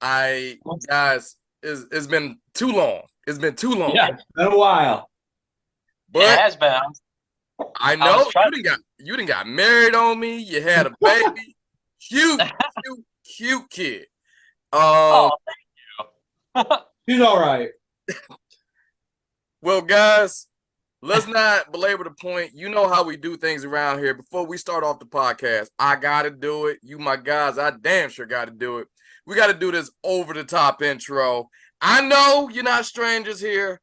Guys, it's been too long. It's been too long. Yeah, it's been a while. It But has been. I I was know trying. you didn't got married on me. You had a baby. Cute, cute kid. Um, Oh, thank you. She's all right. well, guys, let's not belabor the point. You know how we do things around here. Before we start off the podcast, I gotta do it. You my guys, I damn sure gotta do it. We gotta do this over the top intro. I know you're not strangers here,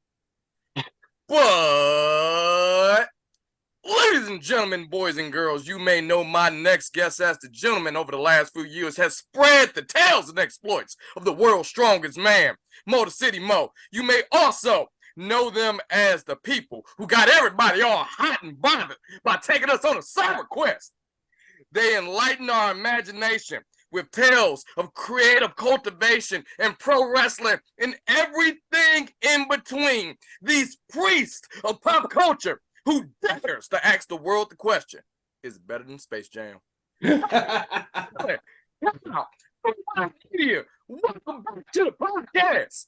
but ladies and gentlemen, boys and girls, you may know my next guest as the gentleman over the last few years has spread the tales and exploits of the world's strongest man, Motor City Mo. You may also know them as the people who got everybody all hot and bothered by taking us on a cyber quest. They enlighten our imagination with tales of creative cultivation and pro wrestling and everything in between. These priests of pop culture who dares to ask the world the question, is it better than Space Jam? Welcome back to the podcast.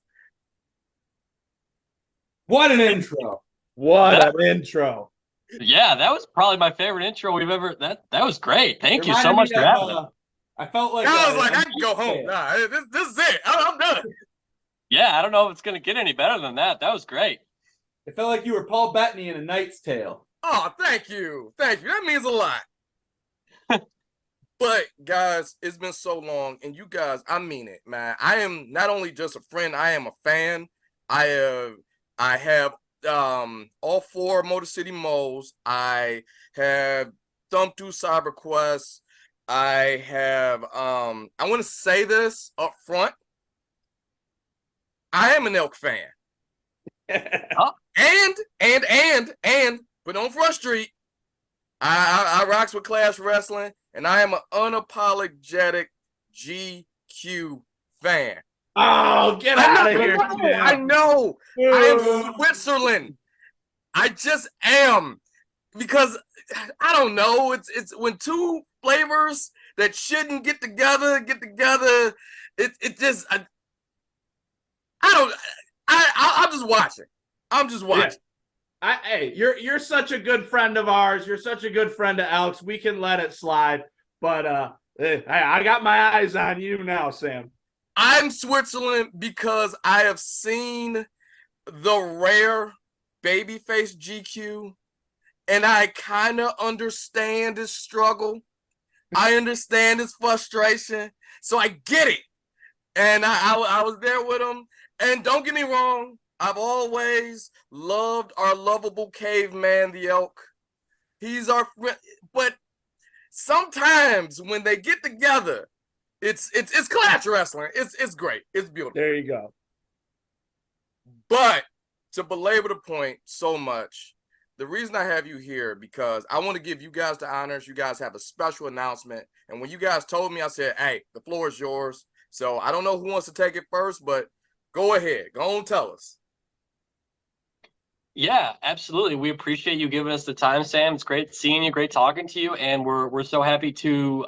What an intro. What an intro. Yeah, that was probably my favorite intro we've ever. That was great. Thank you so Reminded much me for of, having me. I felt like I was like, I can go home. Nah, this is it. I'm done. Yeah, I don't know if it's gonna get any better than that. That was great. It felt like you were Paul Bettany in A Knight's Tale. Oh, thank you. Thank you. That means a lot. But guys, it's been so long, and you guys, I mean it, man. I am not only just a friend, I am a fan. I have all four Motor City Moles. I have thumbed through Cyber Quest. I have I want to say this up front. I am an Elk fan. Oh. And but on Front Street, I rocks with Clash Wrestling, and I am an unapologetic GQ fan. Oh, get out of here. I know. I am Switzerland. I just am. Because I don't know. It's when two flavors that shouldn't get together. It just I'm just watching. I'm just watching. Yeah. Hey, you're such a good friend of ours. You're such a good friend of Alex. We can let it slide. But I got my eyes on you now, Sam. I'm Switzerland because I have seen the rare babyface GQ, and I kind of understand his struggle. I understand his frustration, so I get it. And I was there with him. And don't get me wrong, I've always loved our lovable caveman, the Elk. He's our friend, but sometimes when they get together, it's Clash Wrestling. It's great. It's beautiful. There you go. But to belabor the point so much, the reason I have you here because I want to give you guys the honors. You guys have a special announcement, and when you guys told me, I said, "Hey, the floor is yours." So I don't know who wants to take it first, but go ahead. Go on, tell us. Yeah, absolutely. We appreciate you giving us the time, Sam. It's great seeing you, great talking to you, and we're so happy to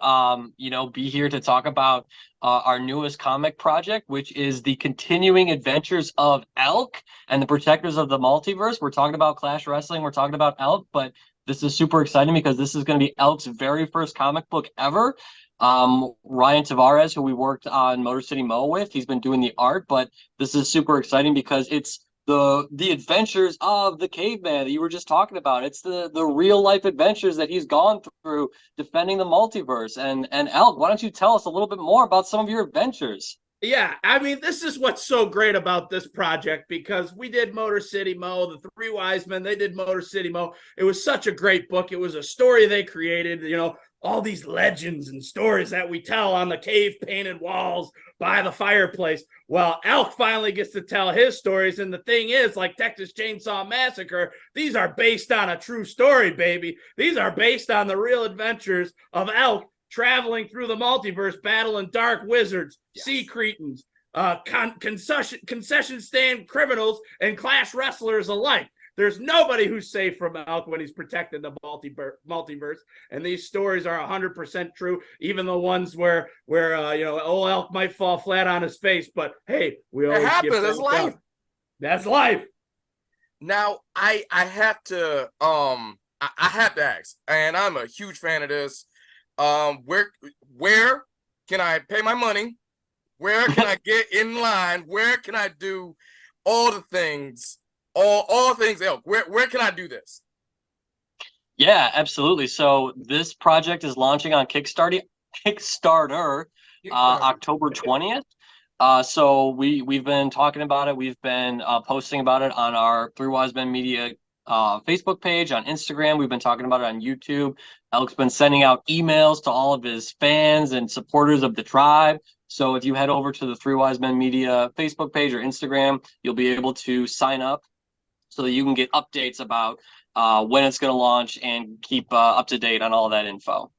be here to talk about our newest comic project, which is the continuing adventures of Elk and the Protectors of the Multiverse. We're talking about Clash Wrestling, we're talking about Elk, but this is super exciting because this is going to be Elk's very first comic book ever. Ryan Tavares, who we worked on Motor City Mo with, he's been doing the art, but this is super exciting because it's the adventures of the caveman that you were just talking about. It's the real life adventures that he's gone through defending the multiverse. And Elk, why don't you tell us a little bit more about some of your adventures? Yeah, I mean, this is what's so great about this project because we did Motor City Mo, the Three Wise Men, they did Motor City Mo. It was such a great book. It was a story they created, all these legends and stories that we tell on the cave painted walls by the fireplace. Well, Elk finally gets to tell his stories. And the thing is, like Texas Chainsaw Massacre, these are based on a true story, baby. These are based on the real adventures of Elk traveling through the multiverse, battling dark wizards, sea cretins, concession stand criminals, and Clash wrestlers alike. There's nobody who's safe from Elk when he's protecting the multiverse. And these stories are 100% true, even the ones where old Elk might fall flat on his face. But hey, we always happens. That's life. That's life. Now, I have to I have to ask, and I'm a huge fan of this. Where can I pay my money? Where can I get in line? Where can I do all the things, all things else? Where can I do this? Yeah, absolutely. So this project is launching on Kickstarter October 20th. So we've been talking about it. We've been posting about it on our Three Wise Men Media Facebook page, on Instagram. We've been talking about it on YouTube. Elk's been sending out emails to all of his fans and supporters of the tribe. So if you head over to the Three Wise Men Media Facebook page or Instagram, you'll be able to sign up so that you can get updates about when it's going to launch and keep up to date on all that info.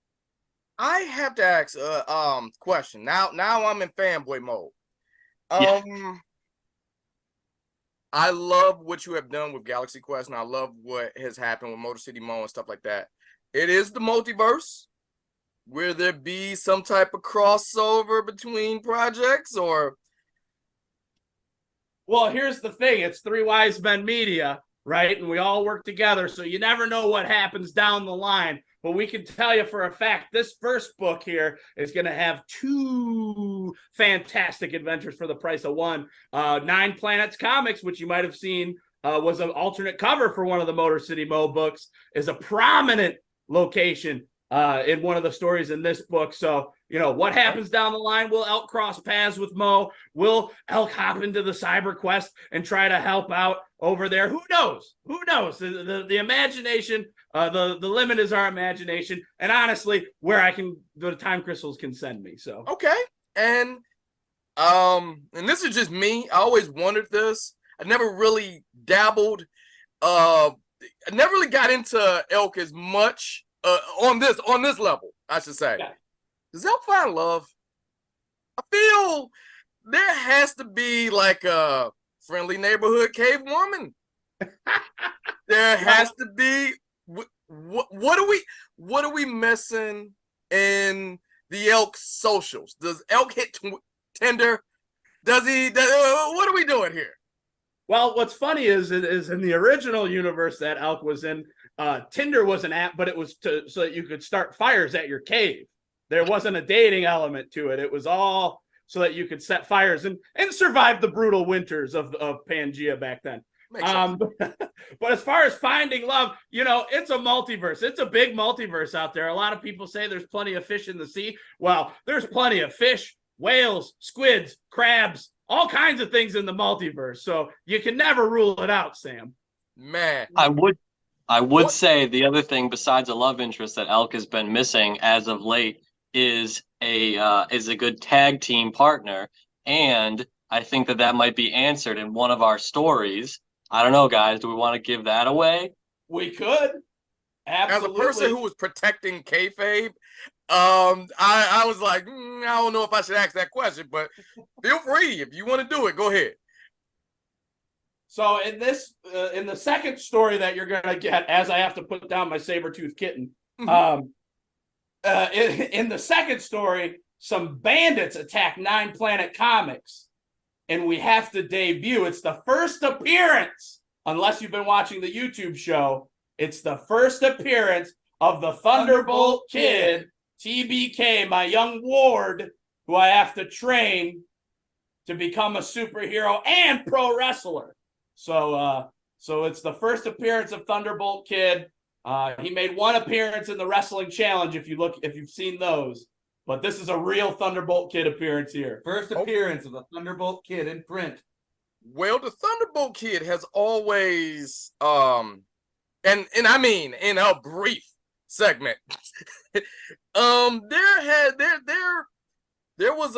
I have to ask a question. Now I'm in fanboy mode. Yeah. I love what you have done with Galaxy Quest, and I love what has happened with Motor City Mo and stuff like that. It is the multiverse. Will there be some type of crossover between projects, or? Well, here's the thing. It's Three Wise Men Media, right? And we all work together, so you never know what happens down the line. But we can tell you for a fact, this first book here is going to have 2 fantastic adventures for the price of one. 9 Planets Comics, which you might have seen was an alternate cover for one of the Motor City Mo books, is a prominent location in one of the stories in this book. So, what happens down the line? Will Elk cross paths with Mo? Will Elk hop into the Cyber Quest and try to help out over there? Who knows? Who knows? The imagination, the limit is our imagination. And honestly, where the time crystals can send me. So okay. And this is just me. I always wondered this. I never really dabbled. I never really got into Elk as much on this level, I should say. Yeah. Does Elk find love? I feel there has to be like a friendly neighborhood cave woman. There has to be. What are we missing in the Elk socials? Does Elk hit Tinder? Does he? What are we doing here? Well, what's funny is in the original universe that Elk was in, Tinder was an app, but it was so that you could start fires at your cave. There wasn't a dating element to it. It was all so that you could set fires and survive the brutal winters of Pangea back then. But as far as finding love, it's a multiverse. It's a big multiverse out there. A lot of people say there's plenty of fish in the sea. Well, there's plenty of fish, whales, squids, crabs, all kinds of things in the multiverse. So you can never rule it out, Sam. Man, I would say the other thing besides a love interest that Elk has been missing as of late is a good tag team partner, and I think that might be answered in one of our stories. I don't know, guys. Do we want to give that away? We could. Absolutely. As a person who was protecting kayfabe, I was like, I don't know if I should ask that question, but feel free if you want to do it. Go ahead. So in the second story that you're gonna get, as I have to put down my saber-toothed kitten, in the second story, some bandits attack 9 Planet Comics, and we have to debut. It's the first appearance, unless you've been watching the YouTube show, it's the first appearance of the Thunderbolt Kid, TBK, my young ward, who I have to train to become a superhero and pro wrestler. So it's the first appearance of Thunderbolt Kid. He made one appearance in the Wrestling Challenge, if you've seen those. But this is a real Thunderbolt Kid appearance here. First appearance of the Thunderbolt Kid in print. Well, the Thunderbolt Kid has always, and I mean in a brief segment, there was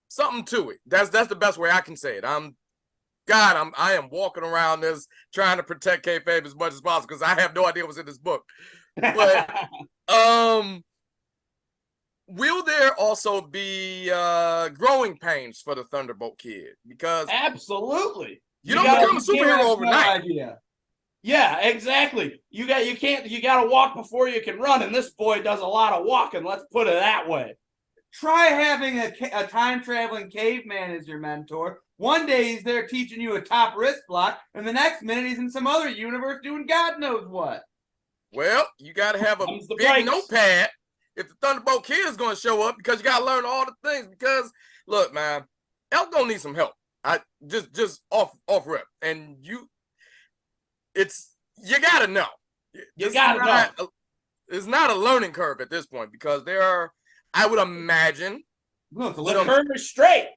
something to it. That's the best way I can say it. I am walking around this trying to protect kayfabe as much as possible because I have no idea what's in this book. But will there also be growing pains for the Thunderbolt Kid? Because absolutely, you don't become a superhero overnight. Idea. Yeah, exactly. You got to walk before you can run, and this boy does a lot of walking. Let's put it that way. Try having a time traveling caveman as your mentor. One day he's there teaching you a top wrist block, and the next minute he's in some other universe doing God knows what. Well, you got to have a big notepad if the Thunderbolt Kid is going to show up, because you got to learn all the things. Because look, man, Elk gonna need some help. I just off rip, and you got to know. You got to know. It's not a learning curve at this point, because there are, I would imagine, the curve is straight.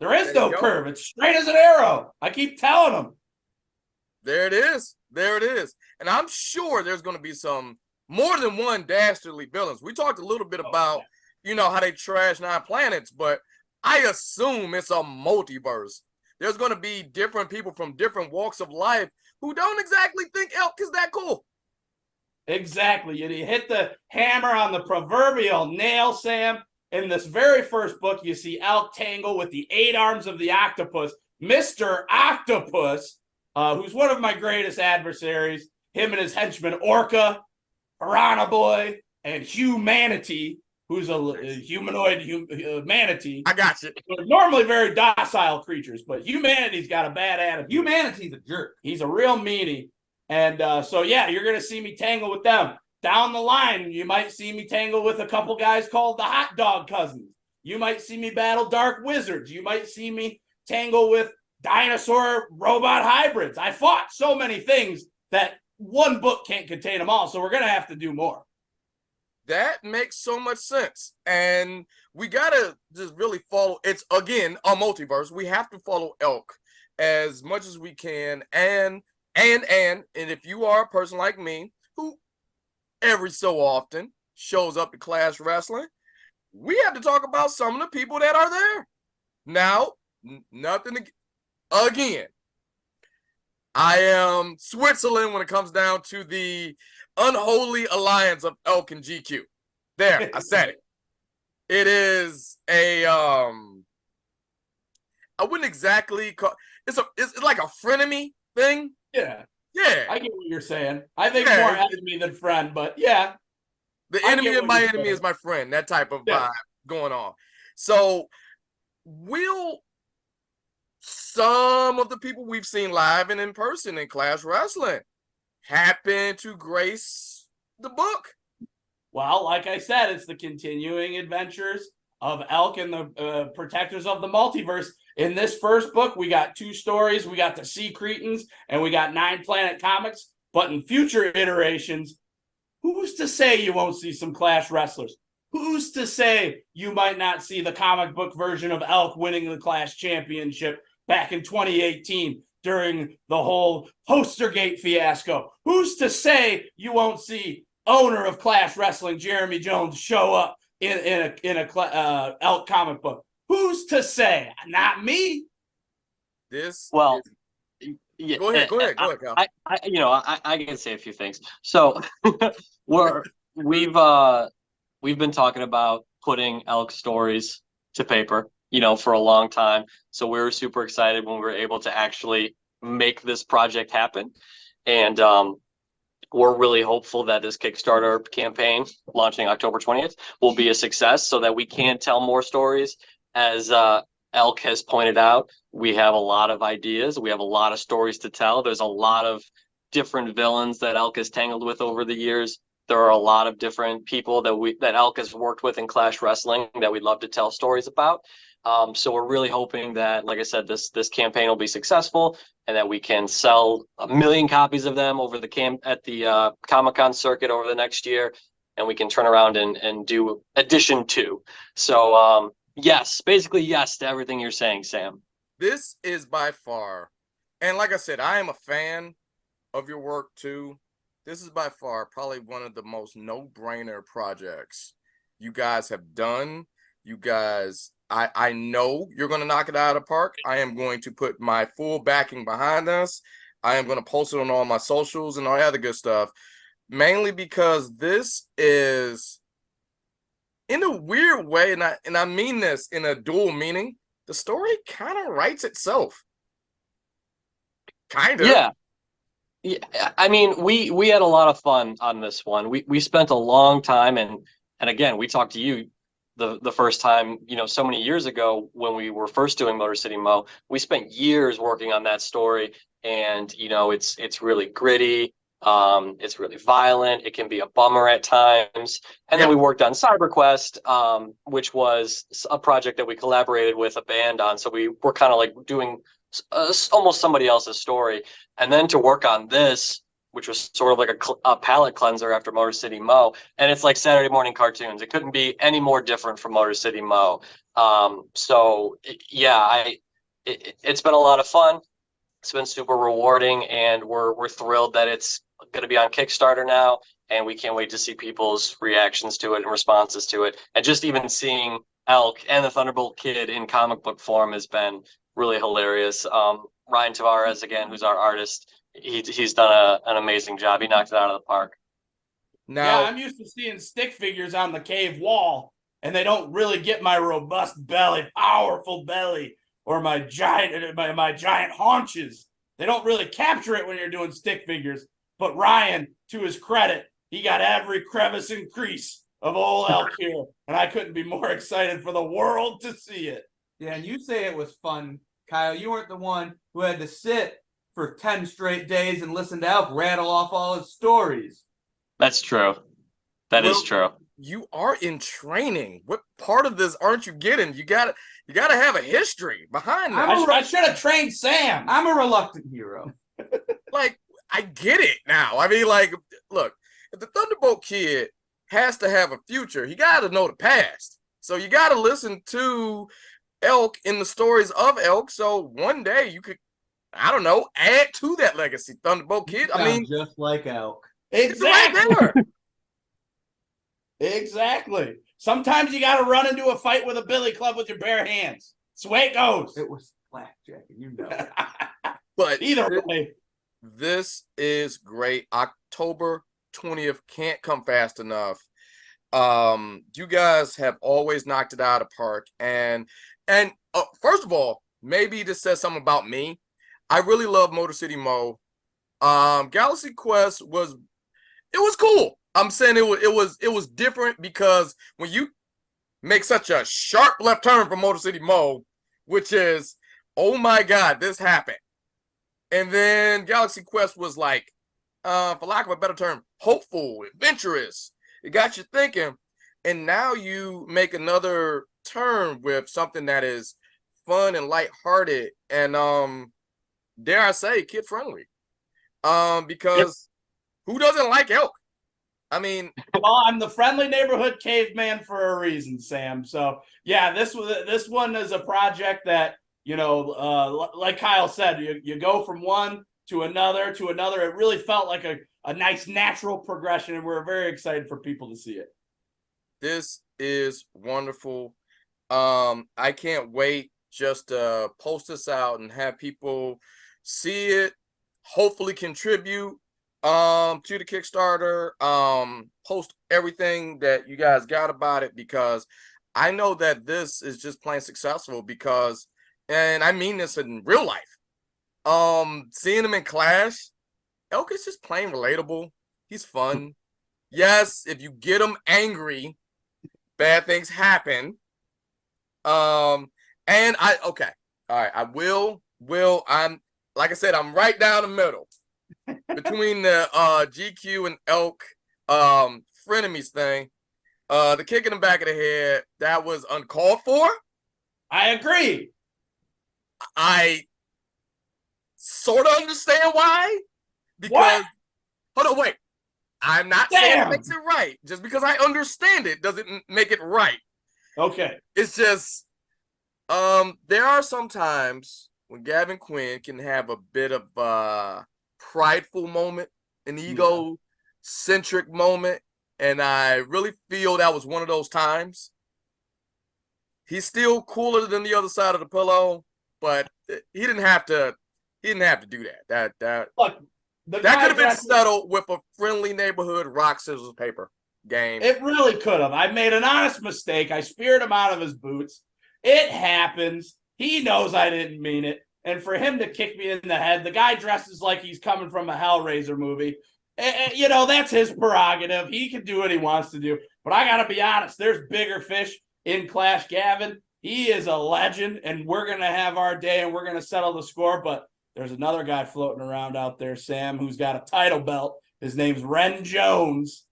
There is no curve. It's straight as an arrow. I keep telling them. There it is. There it is. And I'm sure there's going to be more than one dastardly villains. We talked a little bit about, how they trash 9 planets, but I assume it's a multiverse. There's going to be different people from different walks of life who don't exactly think Elk is that cool. Exactly. You hit the hammer on the proverbial nail, Sam. In this very first book, you see Elk tangle with the 8 arms of the octopus, Mr. Octopus, who's one of my greatest adversaries. Him and his henchman Orca, Piranha Boy, and Humanity, who's a humanoid manatee. I got you. They're normally very docile creatures, but Humanity's got a bad attitude. Humanity's a jerk. He's a real meanie. And so, yeah, you're going to see me tangle with them. Down the line, you might see me tangle with a couple guys called the Hot Dog Cousins. You might see me battle Dark Wizards. You might see me tangle with dinosaur robot hybrids. I fought so many things that one book can't contain them all, so we're going to have to do more. That makes so much sense. And we got to just really follow. It's, again, a multiverse. We have to follow Elk as much as we can. And if you are a person like me who every so often shows up to Clash Wrestling, we have to talk about some of the people that are there. Now, again, I am Switzerland when it comes down to the unholy alliance of Elk and GQ. There, I said it. It is a I wouldn't exactly call it's like a frenemy thing. Yeah. Yeah. I get what you're saying. I think more enemy than friend, but yeah. The enemy of my enemy is my friend. That type of vibe going on. So will some of the people we've seen live and in person in Clash Wrestling happen to grace the book? Well, like I said, it's the continuing adventures of Elk and the protectors of the multiverse. In this first book, we got 2 stories. We got the Sea Cretans and we got 9 Planet Comics. But in future iterations, who's to say you won't see some Clash wrestlers? Who's to say you might not see the comic book version of Elk winning the Clash Championship back in 2018 during the whole Postergate fiasco? Who's to say you won't see owner of Clash Wrestling, Jeremy Jones, show up in a Elk comic book? Who's to say? Not me. Well, yeah. Go ahead, Cal. I can say a few things. So we've been talking about putting Elk stories to paper, for a long time. So we were super excited when we were able to actually make this project happen. And we're really hopeful that this Kickstarter campaign launching October 20th will be a success so that we can tell more stories. As Elk has pointed out, we have a lot of ideas. We have a lot of stories to tell. There's a lot of different villains that Elk has tangled with over the years. There are a lot of different people that Elk has worked with in Clash Wrestling that we'd love to tell stories about. So we're really hoping that, like I said, this campaign will be successful and that we can sell 1 million copies of them over at the Comic-Con circuit over the next year, and we can turn around and do edition 2. So yes, basically yes to everything you're saying, Sam. This is by far, and like I said, I am a fan of your work too. This is by far probably one of the most no-brainer projects you guys have done. You guys, I know you're going to knock it out of the park. I am going to put my full backing behind us. I am going to post it on all my socials and all the other good stuff, mainly because this is, in a weird way, and I mean this in a dual meaning, the story kind of writes itself. Kind of. Yeah. Yeah, I mean, we had a lot of fun on this one. We spent a long time, and again, we talked to you the first time, so many years ago when we were first doing Motor City Mo. We spent years working on that story, and it's really gritty. It's really violent. It can be a bummer at times. And then we worked on CyberQuest, which was a project that we collaborated with a band on. So we were kind of like doing almost somebody else's story. And then to work on this, which was sort of like a palate cleanser after Motor City Mo, and it's like Saturday morning cartoons. It couldn't be any more different from Motor City Mo. So yeah, it's been a lot of fun. It's been super rewarding, and we're thrilled that it's going to be on Kickstarter now, and we can't wait to see people's reactions to it and responses to it. And just even seeing Elk and the Thunderbolt Kid in comic book form has been really hilarious. Ryan Tavares, again, who's our artist, he's done an amazing job. He knocked it out of the park. Now, yeah, I'm used to seeing stick figures on the cave wall, and they don't really get my robust belly, powerful belly, or my giant haunches. They don't really capture it when you're doing stick figures. But Ryan, to his credit, he got every crevice and crease of old Elk here, and I couldn't be more excited for the world to see it. Yeah, and you say it was fun, Kyle. You weren't the one who had to sit for 10 straight days and listen to Elk rattle off all his stories. That's true. That is true. You are in training. What part of this aren't you getting? You gotta have a history behind that. I should have trained Sam. I'm a reluctant hero. Like, I get it now. I mean, like, look, if the Thunderbolt Kid has to have a future, he got to know the past. So you got to listen to Elk in the stories of Elk. So one day you could, I don't know, add to that legacy, Thunderbolt Kid. I mean, just like Elk. Exactly. Right there. Exactly. Sometimes you got to run into a fight with a billy club with your bare hands. That's the way it goes. It was blackjack, you know. But either way, this is great. October 20th can't come fast enough. You guys have always knocked it out of the park. And first of all, maybe this says something about me. I really love Motor City Mo. Galaxy Quest was cool. I'm saying it was different because when you make such a sharp left turn from Motor City Mo, which is, oh my God, this happened. And then Galaxy Quest was like, for lack of a better term, hopeful, adventurous. It got you thinking. And now you make another turn with something that is fun and lighthearted and dare I say, kid friendly. Because who doesn't like Elk? I mean, well, I'm the friendly neighborhood caveman for a reason, Sam. So yeah, this one is a project that, like Kyle said, you go from one to another to another. It really felt like a nice natural progression, and we're very excited for people to see it. This is wonderful. I can't wait just to post this out and have people see it, hopefully contribute to the Kickstarter, post everything that you guys got about it, because I know that this is just plain successful because, and I mean this in real life, seeing him in Clash, Elk is just plain relatable. He's fun. Yes, if you get him angry, bad things happen. And all right, I'm, like I said, I'm right down the middle between the GQ and Elk frenemies thing. The kick in the back of the head, that was uncalled for. I agree. I sort of understand why. Because, hold on, wait. I'm not saying it makes it right. Just because I understand it doesn't make it right. Okay. It's just, there are some times when Gavin Quinn can have a bit of a prideful moment, an ego-centric moment, and I really feel that was one of those times. He's still cooler than the other side of the pillow, but he didn't have to do that. Look, that could have been settled with a friendly neighborhood rock, scissors, paper game. It really could have. I made an honest mistake. I speared him out of his boots. It happens. He knows I didn't mean it. And for him to kick me in the head, the guy dresses like he's coming from a Hellraiser movie. You know, that's his prerogative. He can do what he wants to do. But I got to be honest, there's bigger fish in Clash Gavin. He is a legend, and we're going to have our day, and we're going to settle the score. But there's another guy floating around out there, Sam, who's got a title belt. His name's Ren Jones,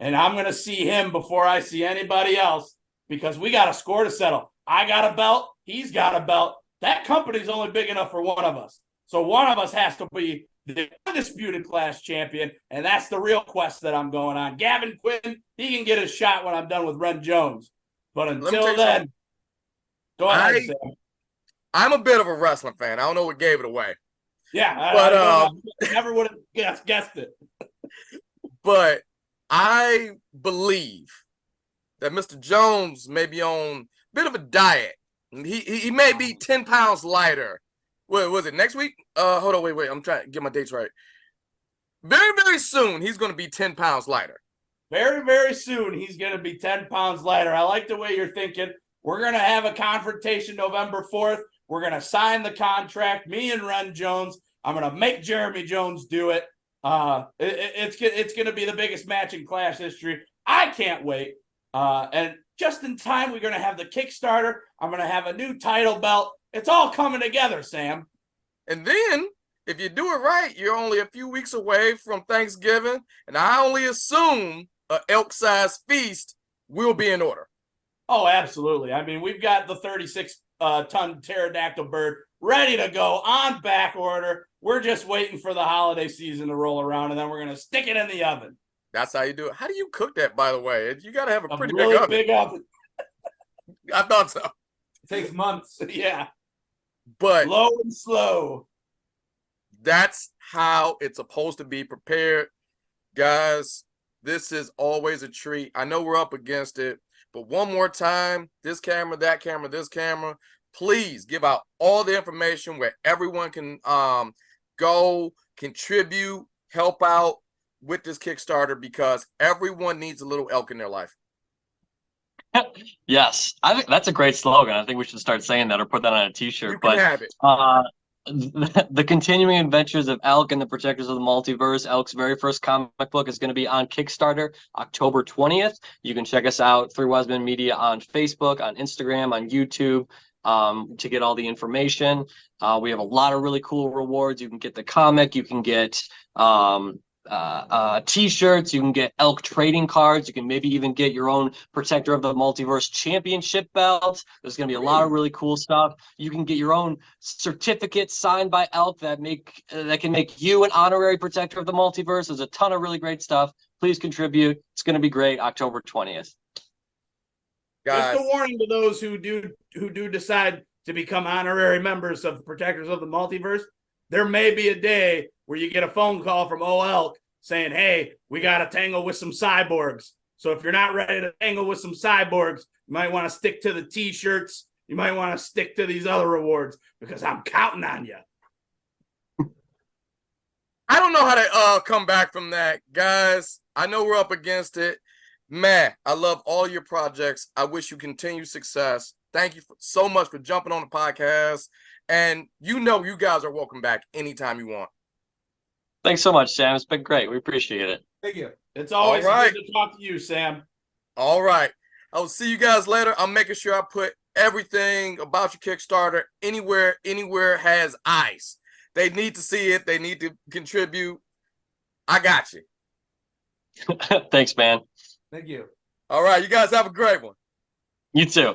and I'm going to see him before I see anybody else because we got a score to settle. I got a belt. He's got a belt. That company's only big enough for one of us. So one of us has to be the undisputed Clash champion, and that's the real quest that I'm going on. Gavin Quinn, he can get his shot when I'm done with Ren Jones. But until then, go ahead, Sam. I'm a bit of a wrestling fan. I don't know what gave it away. Yeah, but I never would have guessed it. But I believe that Mr. Jones may be on a bit of a diet. He may be 10 pounds lighter. What was it, next week? Hold on, wait. I'm trying to get my dates right. Very, very soon, he's going to be 10 pounds lighter. Very, very soon, he's going to be 10 pounds lighter. I like the way you're thinking. We're going to have a confrontation November 4th. We're going to sign the contract, me and Ren Jones. I'm going to make Jeremy Jones do it. It's going to be the biggest match in Clash history. I can't wait. And just in time, we're going to have the Kickstarter. I'm going to have a new title belt. It's all coming together, Sam. And then, if you do it right, you're only a few weeks away from Thanksgiving, and I only assume an elk-sized feast will be in order. Oh, absolutely. I mean, we've got the 36-ton pterodactyl bird ready to go on back order. We're just waiting for the holiday season to roll around, and then we're going to stick it in the oven. That's how you do it. How do you cook that, by the way? You got to have a pretty really big oven. I thought so. It takes months. Yeah. But low and slow. That's how it's supposed to be prepared. Guys, this is always a treat. I know we're up against it, but one more time, this camera, that camera, this camera, please give out all the information where everyone can go, contribute, help out with this Kickstarter, because everyone needs a little elk in their life. Yes, I think that's a great slogan. I think we should start saying that or put that on a t-shirt. You can have it. The continuing adventures of Elk and the Protectors of the Multiverse, Elk's very first comic book, is going to be on Kickstarter October 20th. You can check us out, Three Wise Men Media, on Facebook, on Instagram, on YouTube, to get all the information. We have a lot of really cool rewards. You can get the comic, you can get t-shirts, you can get Elk trading cards, you can maybe even get your own Protector of the Multiverse championship belt. There's going to be a lot of really cool stuff. You can get your own certificate signed by Elk that can make you an honorary Protector of the Multiverse. There's a ton of really great stuff. Please contribute. It's going to be great. October 20th. Guys, just a warning to those who do decide to become honorary members of Protectors of the Multiverse. There may be a day where you get a phone call from Elk saying, hey, we got to tangle with some cyborgs. So if you're not ready to tangle with some cyborgs, you might want to stick to the t-shirts. You might want to stick to these other rewards, because I'm counting on you. I don't know how to come back from that, guys. I know we're up against it. Man, I love all your projects. I wish you continued success. Thank you so much for jumping on the podcast. And you guys are welcome back anytime you want. Thanks so much, Sam. It's been great. We appreciate it. Thank you. It's always good to talk to you, Sam. All right. I will see you guys later. I'm making sure I put everything about your Kickstarter anywhere has eyes. They need to see it. They need to contribute. I got you. Thanks, man. Thank you. All right. You guys have a great one. You too.